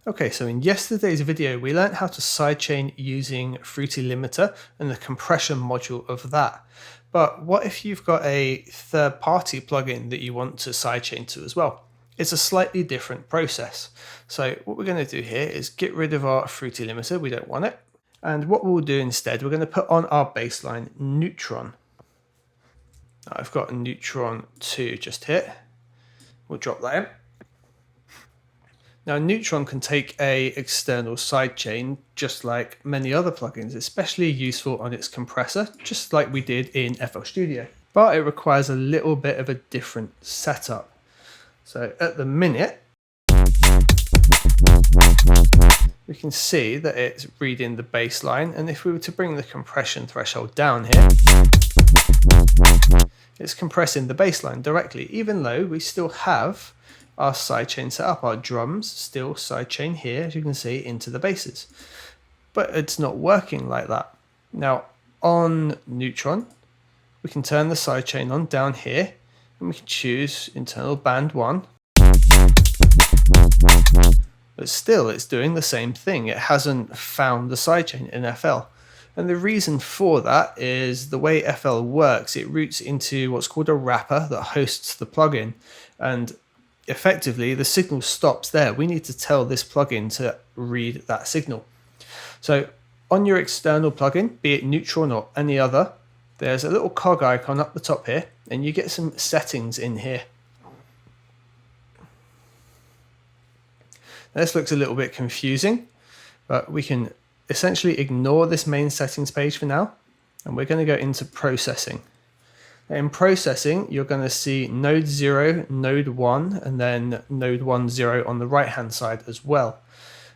Okay, so in yesterday's video, we learned how to sidechain using Fruity Limiter and the compression module of that. But what if you've got a third-party plugin that you want to sidechain to as well? It's a slightly different process. So what we're going to do here is get rid of our Fruity Limiter. We don't want it. And what we'll do instead, we're going to put on our baseline neutron. Now, I've got a neutron 2 just here. We'll drop that in. Now, Neutron can take a external sidechain just like many other plugins, especially useful on its compressor, just like we did in FL Studio. But it requires a little bit of a different setup. So at the minute, we can see that it's reading the baseline, and if we were to bring the compression threshold down here, it's compressing the baseline directly, even though we still have our sidechain set up. Our drums still sidechain here, as you can see, into the basses. But it's not working like that. Now, on Neutron, we can turn the sidechain on down here, and we can choose internal band 1. But still, it's doing the same thing. It hasn't found the sidechain in FL. And the reason for that is the way FL works, it routes into what's called a wrapper that hosts the plugin. And effectively, the signal stops there. We need to tell this plugin to read that signal. So on your external plugin, be it Neutron or any other, there's a little cog icon up the top here, and you get some settings in here. Now, this looks a little bit confusing, but we can essentially ignore this main settings page for now, and we're going to go into processing. In processing, you're going to see node 0, node 1, and then node 1, 0 on the right hand side as well.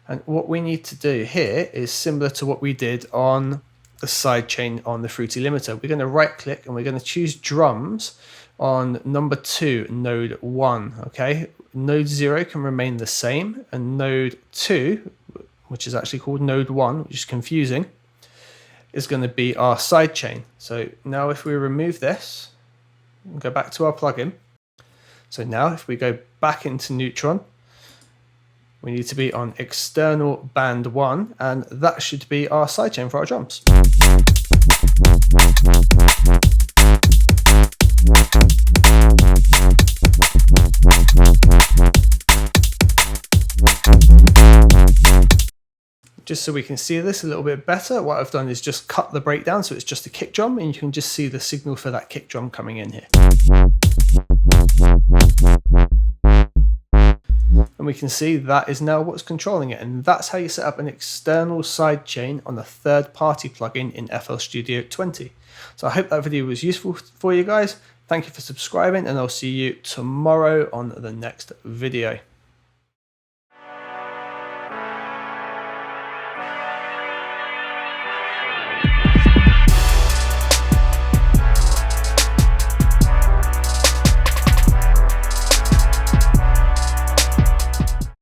And what we need to do here is similar to what we did on the sidechain on the Fruity Limiter. We're going to right click and we're going to choose drums on number 2, node 1. Okay, node 0 can remain the same, and node 2, which is actually called node 1, which is confusing, is going to be our sidechain. So now if we remove this and go back to our plugin, so now if we go back into Neutron, we need to be on external band 1, and that should be our sidechain for our drums. Just so we can see this a little bit better, what I've done is just cut the breakdown so it's just a kick drum, and you can just see the signal for that kick drum coming in here. And we can see that is now what's controlling it, and that's how you set up an external sidechain on a third-party plugin in FL Studio 20. So I hope that video was useful for you guys. Thank you for subscribing, and I'll see you tomorrow on the next video.